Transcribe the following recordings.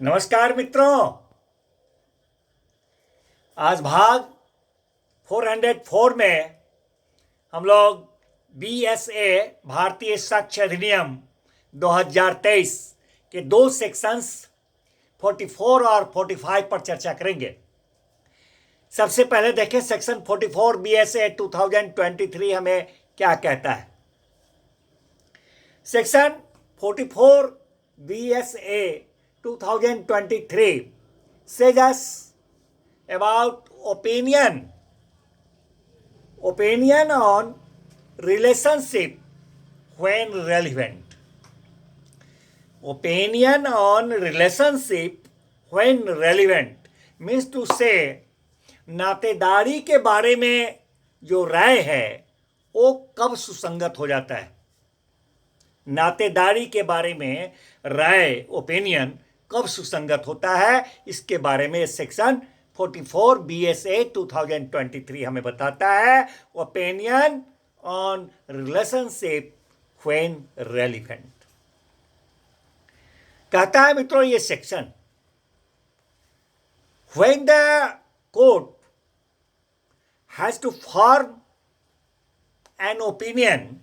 नमस्कार मित्रों। आज भाग 404 में हम लोग BSA भारतीय साक्ष्य अधिनियम 2023 के दो सेक्शंस 44 और 45 पर चर्चा करेंगे। सबसे पहले देखें सेक्शन 44 BSA 2023 हमें क्या कहता है। Section 44 BSA 2023 says us about opinion on relationship when relevant. Opinion on relationship when relevant means to say नातेदारी के बारे में जो राय है वो कब सुसंगत हो जाता है। नातेदारी के बारे में राय ओपिनियन कब सुसंगत होता है, इसके बारे में सेक्शन 44 BSA 2023 हमें बताता है। Opinion on relationship when relevant कहता है मित्रों ये section, when the court has to form an opinion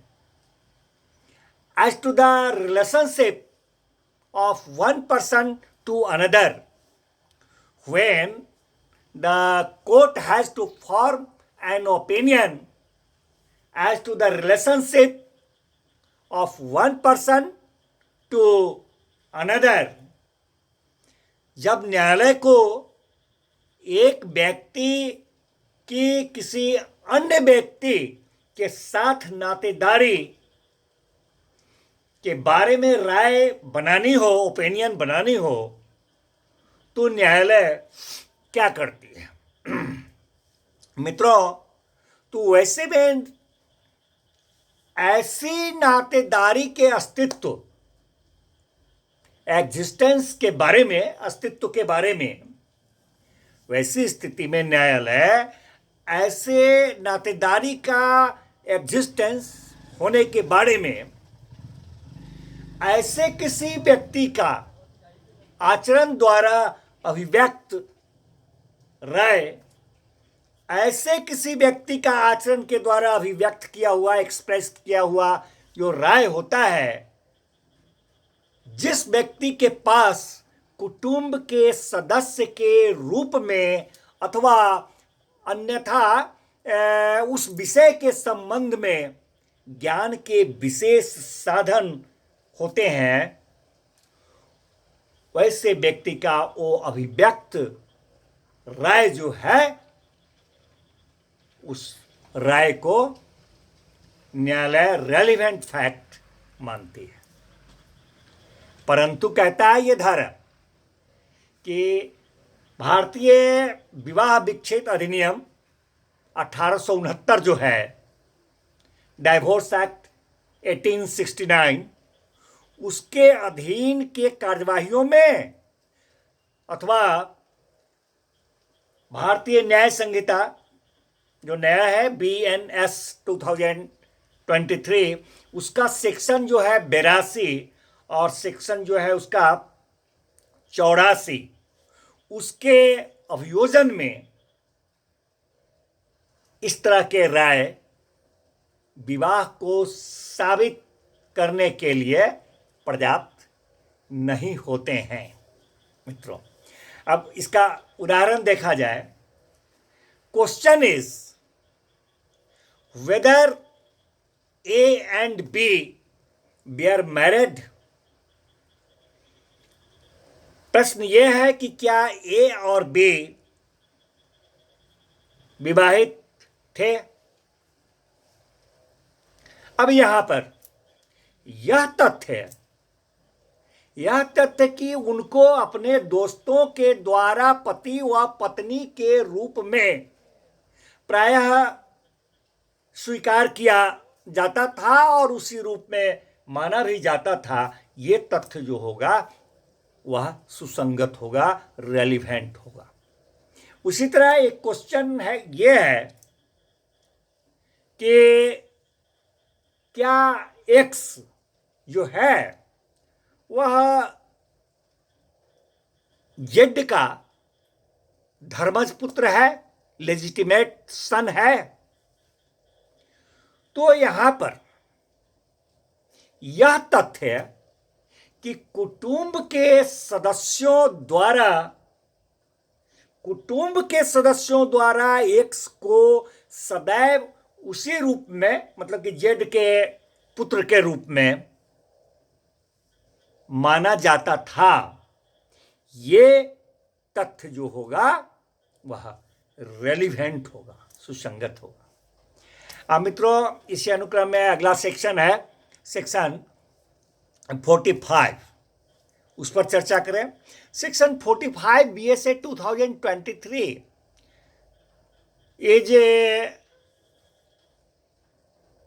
as to the relationship of one person to another, when the court has to form an opinion as to the relationship of one person to another, जब न्यायालय को एक व्यक्ति की किसी अन्य व्यक्ति के साथ नातेदारी के बारे में राय बनानी हो, ओपिनियन बनानी हो, तो न्यायालय क्या करती है। मित्रों, तो वैसे में ऐसी नातेदारी के अस्तित्व, एग्जिस्टेंस के बारे में, अस्तित्व के बारे में, वैसी स्थिति में न्यायालय ऐसे नातेदारी का एग्जिस्टेंस होने के बारे में ऐसे किसी व्यक्ति का आचरण द्वारा अभिव्यक्त राय, ऐसे किसी व्यक्ति का आचरण के द्वारा अभिव्यक्त किया हुआ, एक्सप्रेस किया हुआ जो राय होता है, जिस व्यक्ति के पास कुटुंब के सदस्य के रूप में अथवा अन्यथा उस विषय के संबंध में ज्ञान के विशेष साधन होते हैं, वैसे व्यक्ति का वो अभिव्यक्त राय जो है, उस राय को न्यायालय रेलिवेंट फैक्ट मानती है। परंतु कहता है ये धारा कि भारतीय विवाह विच्छेद अधिनियम 1869 जो है, डाइवोर्स एक्ट 1869, उसके अधीन के कार्यवाहियों में अथवा भारतीय न्याय संहिता जो नया है BNS 2023, उसका सेक्शन जो है 82 और सेक्शन जो है उसका 84, उसके अभियोजन में इस तरह के राय विवाह को साबित करने के लिए पर्याप्त नहीं होते हैं। मित्रों, अब इसका उदाहरण देखा जाए। Question is whether A and B were married। प्रश्न यह है कि क्या A और B विवाहित थे। अब यहां पर यह तथ्य कि उनको अपने दोस्तों के द्वारा पति व पत्नी के रूप में प्रायः स्वीकार किया जाता था और उसी रूप में माना भी जाता था, ये तथ्य जो होगा वह सुसंगत होगा, रेलिवेंट होगा। उसी तरह एक क्वेश्चन है, ये है कि क्या X जो है वह जेड का धर्मज पुत्र है, लेजिटिमेट सन है। तो यहां पर यह तथ्य है कि कुटुंब के सदस्यों द्वारा एक्स को सदैव उसी रूप में, मतलब कि जेड के पुत्र के रूप में माना जाता था। ये तथ्य जो होगा वह रेलिवेंट होगा, सुसंगत होगा। अब मित्रों, इसी अनुक्रम में अगला सेक्शन है सेक्शन 45, उस पर चर्चा करें। Section 45 BSA 2023 is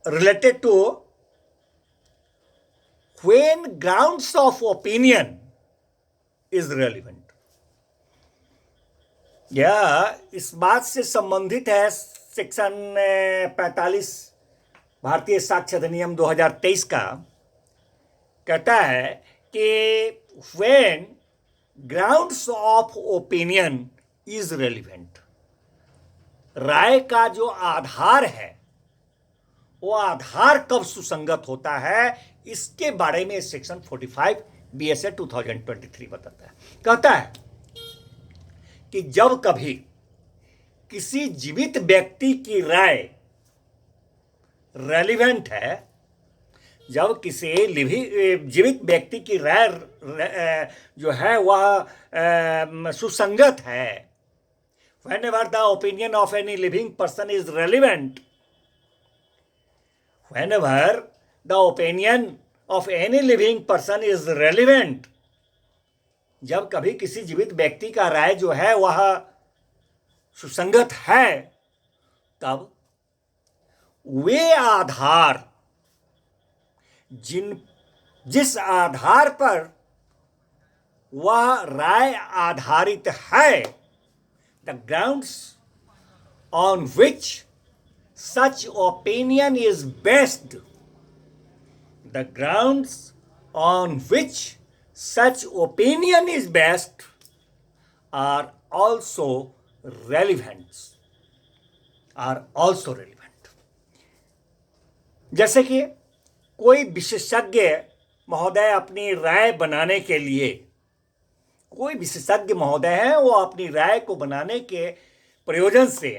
related to when grounds of opinion is relevant। यह इस बात से संबंधित है, सेक्शन 45 भारतीय साक्ष्य अधिनियम 2023 का कहता है कि when grounds of opinion is relevant, राय का जो आधार है वो आधार कब सुसंगत होता है, इसके बारे में सेक्शन 45 BSA 2023 बताता है। कहता है कि जब कभी किसी जीवित व्यक्ति की राय रेलिवेंट है, जब किसी जीवित व्यक्ति की राय जो है वह सुसंगत है, whenever the opinion of any living person is relevant, whenever the opinion of any living person is relevant, जब कभी किसी जीवित व्यक्ति का राय जो है वह सुसंगत है, तब वे आधार जिस आधार पर वह राय आधारित है, the grounds on which such opinion is based, the grounds on which such opinion is based are also relevant, जैसे कि कोई विशेषज्ञ महोदय अपनी राय बनाने के लिए, कोई विशेषज्ञ महोदय है, वो अपनी राय को बनाने के प्रयोजन से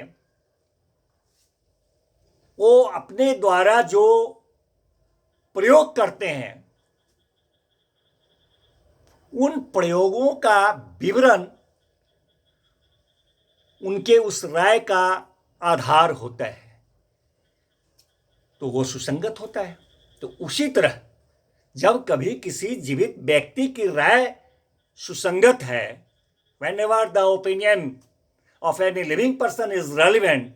वो अपने द्वारा जो प्रयोग करते हैं उन प्रयोगों का विवरण उनके उस राय का आधार होता है, तो वो सुसंगत होता है। तो उसी तरह जब कभी किसी जीवित व्यक्ति की राय सुसंगत है, whenever the opinion of any living person is relevant,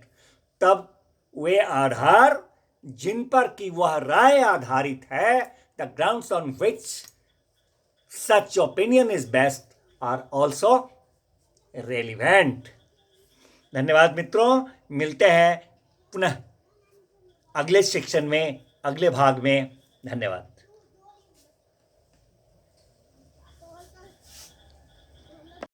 तब वे आधार जिन पर कि वह राय आधारित है, the grounds on which such opinion is based are also relevant। धन्यवाद मित्रों, मिलते हैं पुनः अगले सेक्शन में, अगले भाग में। धन्यवाद।